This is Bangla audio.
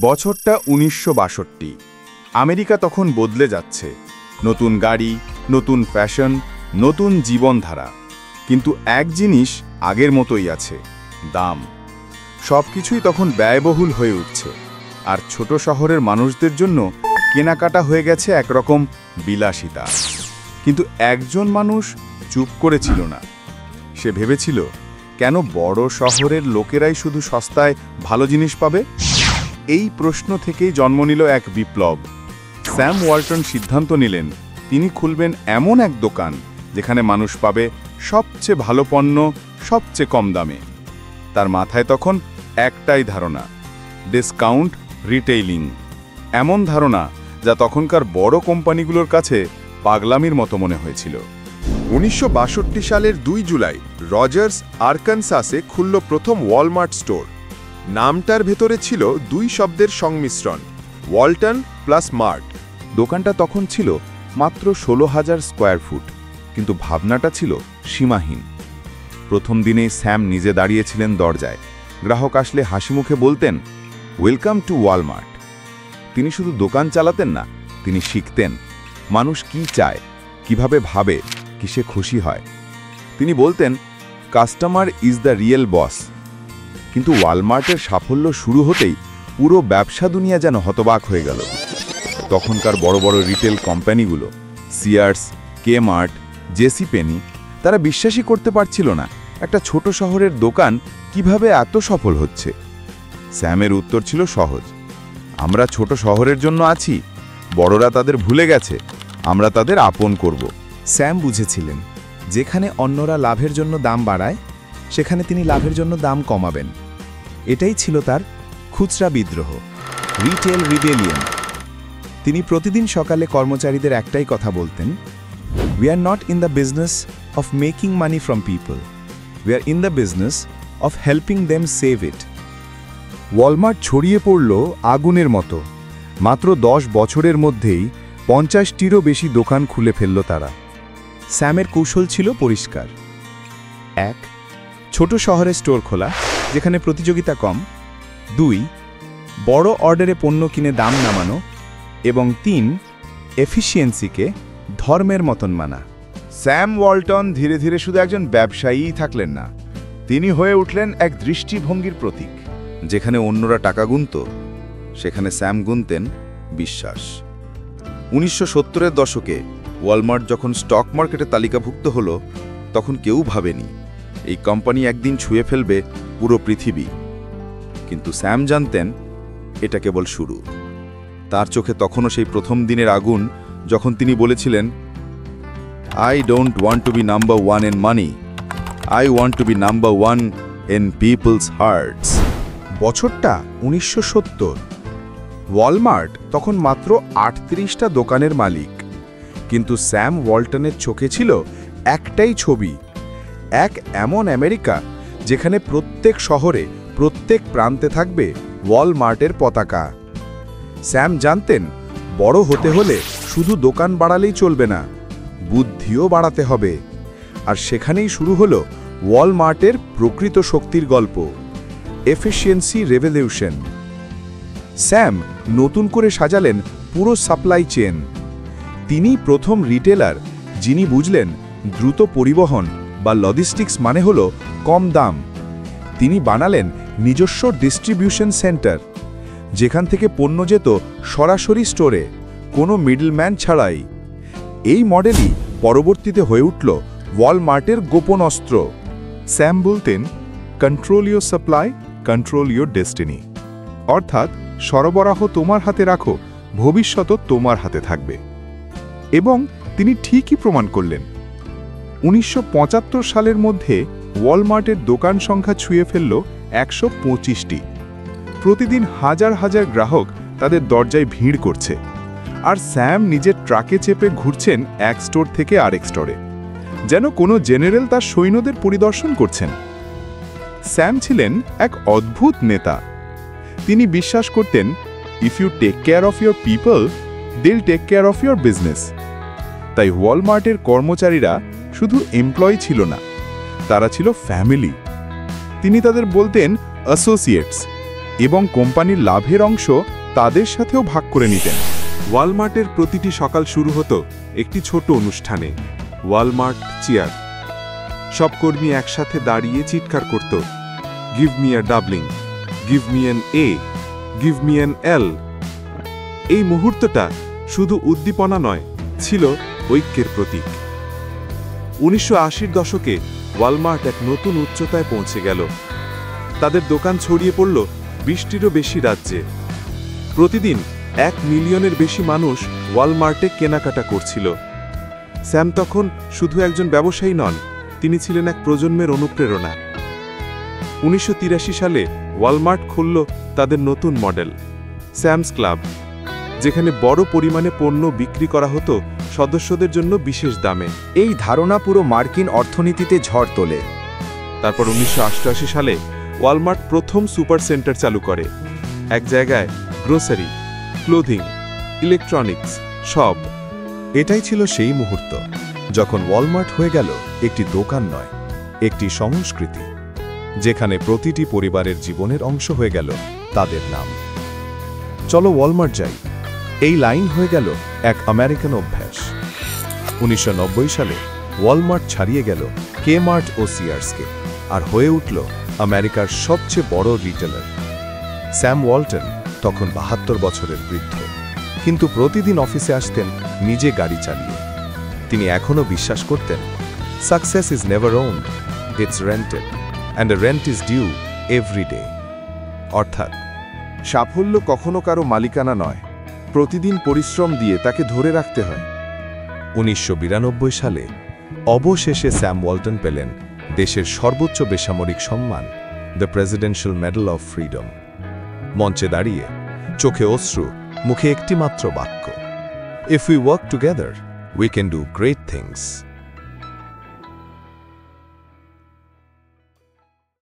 বছরটা ১৯৬২। আমেরিকা তখন বদলে যাচ্ছে। নতুন গাড়ি, নতুন ফ্যাশন, নতুন জীবনধারা। কিন্তু এক জিনিস আগের মতোই আছে, দাম। সব কিছুই তখন ব্যয়বহুল হয়ে উঠছে, আর ছোট শহরের মানুষদের জন্য কেনাকাটা হয়ে গেছে একরকম বিলাসিতা। কিন্তু একজন মানুষ চুপ করেছিল না। সে ভেবেছিল, কেন বড় শহরের লোকেরাই শুধু সস্তায় ভালো জিনিস পাবে? এই প্রশ্ন থেকেই জন্ম নিল এক বিপ্লব। স্যাম ওয়ালটন সিদ্ধান্ত নিলেন, তিনি খুলবেন এমন এক দোকান যেখানে মানুষ পাবে সবচেয়ে ভালো পণ্য সবচেয়ে কম দামে। তার মাথায় তখন একটাই ধারণা, ডিসকাউন্ট রিটেইলিং। এমন ধারণা যা তখনকার বড় কোম্পানিগুলোর কাছে পাগলামির মতো মনে হয়েছিল। ১৯৬২ সালের ২ জুলাই রজার্স, আরকানসাসে খুলল প্রথম ওয়ালমার্ট স্টোর। নামটার ভেতরে ছিল ২ শব্দের সংমিশ্রণ, ওয়ালটন প্লাস মার্ট। দোকানটা তখন ছিল মাত্র ১৬,০০০ স্কোয়ার ফুট, কিন্তু ভাবনাটা ছিল সীমাহীন। প্রথম দিনেই স্যাম নিজে দাঁড়িয়েছিলেন দরজায়। গ্রাহক আসলে হাসি মুখে বলতেন, ওয়েলকাম টু ওয়ালমার্ট। তিনি শুধু দোকান চালাতেন না, তিনি শিখতেন মানুষ কি চায়, কিভাবে ভাবে, কিসে খুশি হয়। তিনি বলতেন, কাস্টমার ইজ দ্য রিয়েল বস। কিন্তু ওয়ালমার্টের সাফল্য শুরু হতেই পুরো ব্যবসা দুনিয়া যেন হতবাক হয়ে গেল। তখনকার বড় বড় রিটেল কোম্পানিগুলো, সিয়ার্স, কেমার্ট, জেসি পেনি, তারা বিশ্বাসই করতে পারছিল না একটা ছোট শহরের দোকান কিভাবে এত সফল হচ্ছে। স্যামের উত্তর ছিল সহজ, আমরা ছোট শহরের জন্য আছি, বড়রা তাদের ভুলে গেছে, আমরা তাদের আপন করব। স্যাম বুঝেছিলেন, যেখানে অন্যরা লাভের জন্য দাম বাড়ায়, সেখানে তিনি লাভের জন্য দাম কমাবেন। এটাই ছিল তার খুচরা বিদ্রোহ, রিটেল রিবেলিয়ন। তিনি প্রতিদিন সকালে কর্মচারীদের একটাই কথা বলতেন, we are not in the business of making money from people, we are in the business of helping them save it. Walmart ছড়িয়ে পড়ল আগুনের মতো। মাত্র ১০ বছরের মধ্যেই ৫০টিরও বেশি দোকান খুলে ফেলল তারা। স্যামের কৌশল ছিল পরিষ্কার। ১. ছোট শহরে স্টোর খোলা, যেখানে প্রতিযোগিতা কম। ২. বড় অর্ডারে পণ্য কিনে দাম নামানো। এবং ৩. এফিসিয়েন্সিকে ধর্মের মতন মানা। স্যাম ওয়ালটন ধীরে ধীরে শুধু একজন ব্যবসায়ীই থাকলেন না, তিনি হয়ে উঠলেন এক দৃষ্টিভঙ্গির প্রতীক। যেখানে অন্যরা টাকা গুনত, সেখানে স্যাম গুনতেন বিশ্বাস। ১৯৭০-এর দশকে ওয়ালমার্ট যখন স্টক মার্কেটে তালিকাভুক্ত হল, তখন কেউ ভাবেনি এই কোম্পানি একদিন ছুঁয়ে ফেলবে পুরো পৃথিবী। কিন্তু স্যাম জানতেন, এটা কেবল শুরু। তার চোখে তখনও সেই প্রথম দিনের আগুন, যখন তিনি বলেছিলেন, I don't want to be number one in money, I want to be number one in people's hearts. বছরটা ১৯৭০। ওয়ালমার্ট তখন মাত্র ৩৮টা দোকানের মালিক। কিন্তু স্যাম ওয়ালটনের চোখে ছিল একটাই ছবি, এক এমন আমেরিকা যেখানে প্রত্যেক শহরে, প্রত্যেক প্রান্তে থাকবে ওয়ালমার্টের পতাকা। স্যাম জানতেন, বড় হতে হলে শুধু দোকান বাড়ালেই চলবে না, বুদ্ধিও বাড়াতে হবে। আর সেখানেই শুরু হলো ওয়ালমার্টের প্রকৃত শক্তির গল্প, এফিসিয়েন্সি রেভলিউশন। স্যাম নতুন করে সাজালেন পুরো সাপ্লাই চেন। তিনি প্রথম রিটেলার যিনি বুঝলেন দ্রুত পরিবহন বা লজিস্টিক্স মানে হলো কম দাম। তিনি বানালেন নিজস্ব ডিস্ট্রিবিউশন সেন্টার, যেখান থেকে পণ্য যেত সরাসরি স্টোরে, কোনো মিডলম্যান ছাড়াই। এই মডেলই পরবর্তীতে হয়ে উঠল ওয়ালমার্টের গোপন অস্ত্র। স্যাম বলতেন, control your supply, control your destiny. অর্থাৎ সরবরাহ তোমার হাতে রাখো, ভবিষ্যৎও তোমার হাতে থাকবে। এবং তিনি ঠিকই প্রমাণ করলেন। ১৯৭৫ সালের মধ্যে ওয়ালমার্টের দোকান সংখ্যা ছুঁয়ে ফেলল ১২৫টি। প্রতিদিন হাজার হাজার গ্রাহক তাদের দরজায় ভিড় করছে, আর স্যাম নিজের ট্রাকে চেপে ঘুরছেন এক স্টোর থেকে আরেক স্টোরে, যেন কোনো জেনারেল তার সৈন্যদের পরিদর্শন করছেন। স্যাম ছিলেন এক অদ্ভুত নেতা। তিনি বিশ্বাস করতেন, if you take care of your people, they will take care of your business. তাই ওয়ালমার্টের কর্মচারীরা শুধু এমপ্লয়ি ছিল না, তারা ছিল ফ্যামিলি। তিনি তাদের বলতেন অ্যাসোসিয়েটস, এবং কোম্পানির লাভের অংশ তাদের সাথেও ভাগ করে নিতেন। ওয়ালমার্টের প্রতিটি সকাল শুরু হতো একটি ছোট অনুষ্ঠানে, ওয়ালমার্ট চিয়ার। সব কর্মী একসাথে দাঁড়িয়ে চিৎকার করত, give me a doubling, give me an A, give me an L. এই মুহূর্তটা শুধু উদ্দীপনা নয়, ছিল ঐক্যের প্রতীক। 1980-র দশকে ওয়ালমার্ট এক নতুন উচ্চতায় পৌঁছে গেল। তাদের দোকান ছড়িয়ে পড়ল 20টিরও বেশি রাজ্যে। প্রতিদিন 1 মিলিয়নের বেশি মানুষ ওয়ালমার্টে কেনাকাটা করছিল। স্যাম তখন শুধু একজন ব্যবসায়ী নন, তিনি ছিলেন এক প্রজন্মের অনুপ্রেরণা। 1983 সালে ওয়ালমার্ট খুলল তাদের নতুন মডেল, স্যামস ক্লাব, যেখানে বড় পরিমাণে পণ্য বিক্রি করা হতো সদস্যদের জন্য বিশেষ দামে। এই ধারণা পুরো মার্কিন অর্থনীতিতে ঝড় তোলে। তারপর 1988 সালে ওয়ালমার্ট প্রথম সুপার সেন্টার চালু করে। এক জায়গায় গ্রোসারি, ক্লোথিং, ইলেকট্রনিক্স সব। এটাই ছিল সেই মুহূর্ত যখন ওয়ালমার্ট হয়ে গেল একটি দোকান নয়, একটি সংস্কৃতি, যেখানে প্রতিটি পরিবারের জীবনের অংশ হয়ে গেল তাদের নাম। চলো ওয়ালমার্ট যাই, এই লাইন হয়ে গেল এক আমেরিকান অভ্যাস। 1990 সালে ওয়ালমার্ট ছাড়িয়ে গেল কেমার্ট ও সিয়ার্সকে, আর হয়ে উঠল আমেরিকার সবচেয়ে বড় রিটেলার। স্যাম ওয়ালটন তখন 72 বছরের বৃদ্ধ, কিন্তু প্রতিদিন অফিসে আসতেন নিজে গাড়ি চালিয়ে। তিনি এখনও বিশ্বাস করতেন, success is never owned, it's rented, and a rent is due every day. অর্থাৎ সাফল্য কখনো কারো মালিকানা নয়, প্রতিদিন পরিশ্রম দিয়ে তাকে ধরে রাখতে হয়। 1992 সালে অবশেষে স্যাম ওয়ালটন পেলেন দেশের সর্বোচ্চ বেসামরিক সম্মান, the presidential medal of freedom. মঞ্চে দাঁড়িয়ে চোখে অশ্রু, মুখে একটিমাত্র বাক্য, if we work together we can do great things.